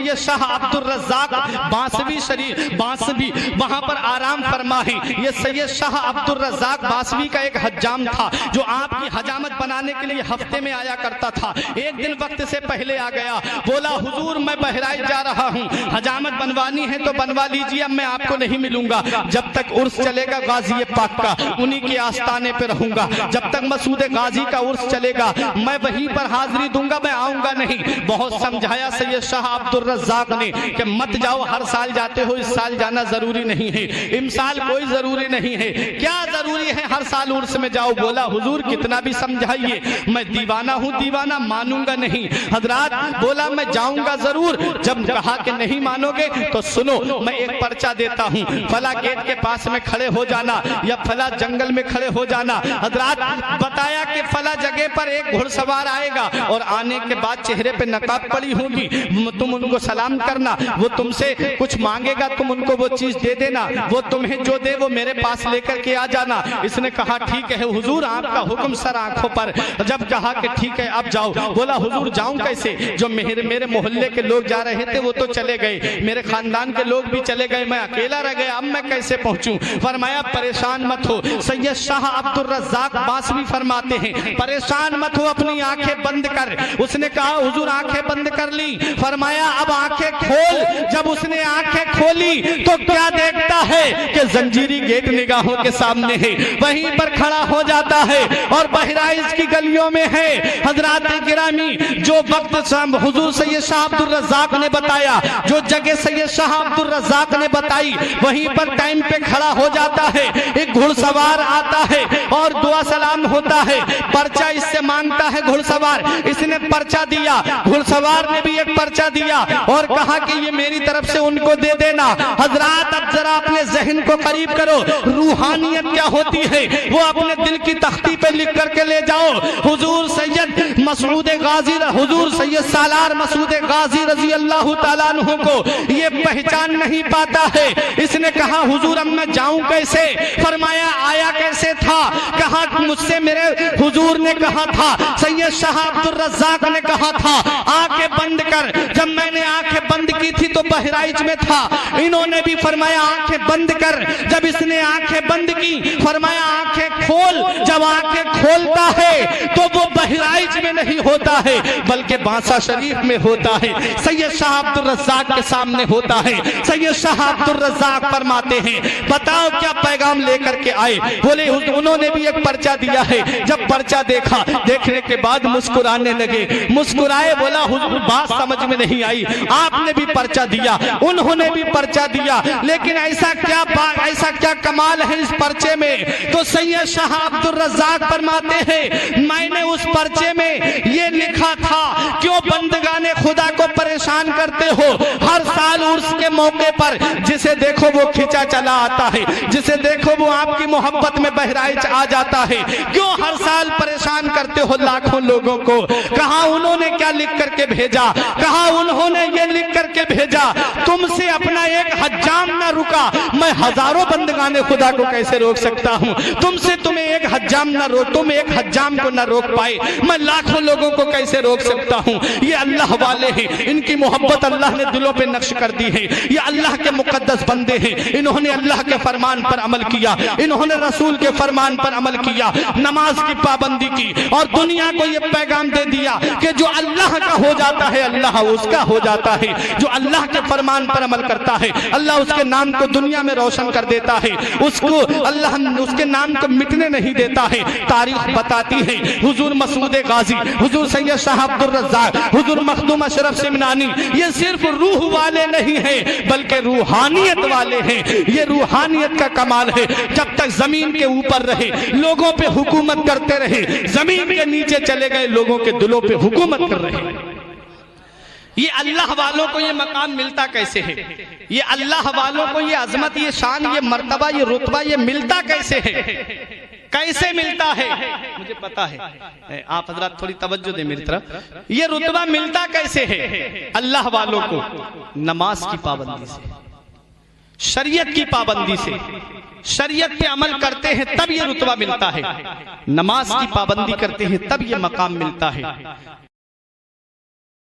सैयद शाह अब्दुल रज़्ज़ाक़ बांसवी शरीफ बांसवी वहां पर आराम फरमाए। ये सैयद शाह अब्दुल रज़्ज़ाक़ बांसवी का एक हज्जाम था जो आपकी हजामत बनाने के लिए हफ्ते में आया करता था। एक दिन वक्त से पहले आ गया, बोला हुजूर मैं बहराइच जा रहा हूँ, हजामत बनवानी है तो बनवा लीजिए, अब मैं आपको नहीं मिलूंगा। जब तक उर्स चलेगा गाजी पाक का उन्हीं के आस्थाने पे रहूंगा, जब तक मसूद गाजी का उर्स चलेगा मैं वहीं पर हाजिरी दूंगा, मैं आऊंगा नहीं। बहुत समझाया सैयद शाह अब्दुल रज़्ज़ाक़ ने कि मत जाओ, हर साल जाते हो, इस साल जाना जरूरी नहीं है, इमसाल कोई जरूरी नहीं है, क्या जरूरी है हर साल उर्स में जाओ। बोला हुजूर कितना भी समझाइए, मैं दीवाना हूँ, दीवाना मानूंगा नहीं। हजरात बोला मैं जाऊंगा जरूर। जब कहा कि नहीं मानोगे तो सुनो, मैं एक पर्चा देता हूँ, फला गेट के पास में खड़े हो जाना या फला जंगल में खड़े हो जाना। हजरात बताया कि फला जगह पर एक घुड़सवार आएगा और आने के बाद चेहरे पे नकाब पड़ी होगी, तुम उनको सलाम करना, वो तुमसे कुछ मांगेगा, तुम उनको वो चीज दे देना, वो तुम्हें जो दे वो मेरे पास लेकर के आ जाना। इसने कहा ठीक है हुजूर, आपका हुक्म सर आंखों पर। जब कहा कि ठीक है अब जाओ, बोला हुजूर जाऊं कैसे, जो मेरे मोहल्ले के लोग जा रहे थे वो तो चले गए, मेरे खानदान के लोग भी चले गए, मैं अकेला रह गया, अब मैं कैसे पहुंचूं। फरमाया परेशान मत हो। सैयद शाह अब्दुल रज़्ज़ाक़ बांसवी फरमाते हैं परेशान मत हो, अपनी आंखें बंद कर। उसने कहा हुजूर आंखें बंद कर ली। फरमाया अब आंखें खोल। जब उसने आंखें खोली तो क्या देखता है कि जंजीरी गेट निगाहों के सामने है, वहीं पर खड़ा हो जाता है और बहराइच की गलियों में है। हजरात गिरामी, जो वक्त हुजूर सैयद शाह अब्दुल रज़्ज़ाक़ ने बताया, जो जगह सैयद शाह अब्दुल रज़्ज़ाक़ ने बताई, वहीं पर टाइम पे खड़ा हो जाता है। एक घुड़सवार आता है और दुआ सलाम होता है, पर्चा इससे मांगता है घुड़सवार, इसने पर्चा दिया, घुड़सवार ने भी एक पर्चा दिया और कहा कि ये मेरी तरफ से उनको दे देना। हजरात अब जरा अपने जहन को करीब करो, रूहानियत क्या होती है वो अपने दिल की तख्ती पे लिख करके ले जाओ। हुजूर सैयद मसूद गाजी, हुजूर सैयद सालार मसूद गाजी रजी अल्लाह ताला अन्हु को ये पहचान नहीं पाता है। इसने कहा हुजूर अब मैं जाऊं कैसे। फरमाया आया कैसे था। कहा मुझसे मेरे हुजूर ने कहा था, सैयद शाह अब्दुल रज़्ज़ाक़ ने कहा था आंखें बंद कर। जब मैंने आंखें बंद की थी तो बहराइच में था, इन्होंने भी फरमाया आंखें बंद कर। जब इसने आंखें बंद की फरमाया आंखें खोल। जब आंखें खोलता है तो वो बहराइच में नहीं होता है बल्कि बांसा शरीफ में होता है, सैयद शाह अब्दुल रज़्ज़ाक़ के सामने होता है। सैयद शाह अब्दुल रज़्ज़ाक़ फरमाते हैं बताओ क्या पैगाम लेकर के आए। बोले उन्होंने भी एक पर्चा दिया है। जब पर्चा देखा, देखने के बाद मुस्कुराने लगे, मुस्कुराए। बोला हुजूर बात समझ में नहीं आई, आपने भी पर्चा दिया, उन्होंने भी पर्चा दिया, लेकिन ऐसा क्या कमाल है इस पर्चे में। तो सैयद शाह अब्दुल रज़्ज़ाक़ फरमाते हैं मैंने उस पर्चे में ये लिखा था, क्यों बंदगाने खुदा को परेशान करते हो। हर साल उर्स के मौके पर जिसे देखो वो खिंचा चला आता है, जिसे देखो वो आपकी मोहब्बत में बहराइच आ जाता है, क्यों हर साल परेशान करते हो लाखों लोगों को। कहा उन्होंने क्या लिख करके भेजा, कहा उन्होंने ये लिख करके भेजा तुमसे अपना एक हज्जाम ना रुका, मैं हजारों बंदगाने खुदा को कैसे रोक सकता हूँ। तुमसे तुम्हें एक हज्जाम ना रोक, तुम एक हज्जाम को ना रोक पाए, मैं लाखों लोगों को कैसे रोक सकता हूँ। ये अल्लाह वाले हैं, इनकी मोहब्बत अल्लाह ने दिलों पे नक्श कर दी है। ये अल्लाह के मुकद्दस बंदे हैं, इन्होंने अल्लाह के फरमान पर अमल किया, इन्होंने रसूल के फरमान पर अमल किया, नमाज की पाबंदी की और दुनिया को ये पैगाम दे दिया कि जो अल्लाह का हो जाता है अल्लाह उसका हो जाता है। जो अल्लाह के फरमान पर अमल करता है अल्लाह उसके नाम को दुनिया में रोशन कर देता है, उसको अल्लाह उसके नाम को मिटने नहीं देता है। तारीख बताती है हुजूर मसूद गाजी, हुजूर सैयद शाह अब्दुल रज़्ज़ाक़, हुजूर मखदूम अशरफ सिमनानी ये सिर्फ रूह वाले नहीं है बल्कि रूहानियत वाले हैं। ये रूहानियत का कमाल है। जब तक जमीन के ऊपर रहे, लोगों पे हुकूमत करते रहे, जमीन के नीचे चले गए, लोगों के दिलों पे हुकूमत कर रहे। ये अल्लाह वालों को ये मकाम मिलता कैसे है, ये अल्लाह वालों को ये अजमत, ये शान, ये मर्तबा, ये रुतबा ये मिलता कैसे है, कैसे मिलता है। मुझे पता है, आप हजरात थोड़ी तवज्जो दें मेरी तरफ। ये रुतबा मिलता कैसे है अल्लाह वालों को, नमाज की पाबंदी से, शरीयत की पाबंदी से। शरीयत पे अमल करते हैं तब ये रुतबा मिलता है, नमाज की पाबंदी करते हैं तब ये मकाम मिलता है।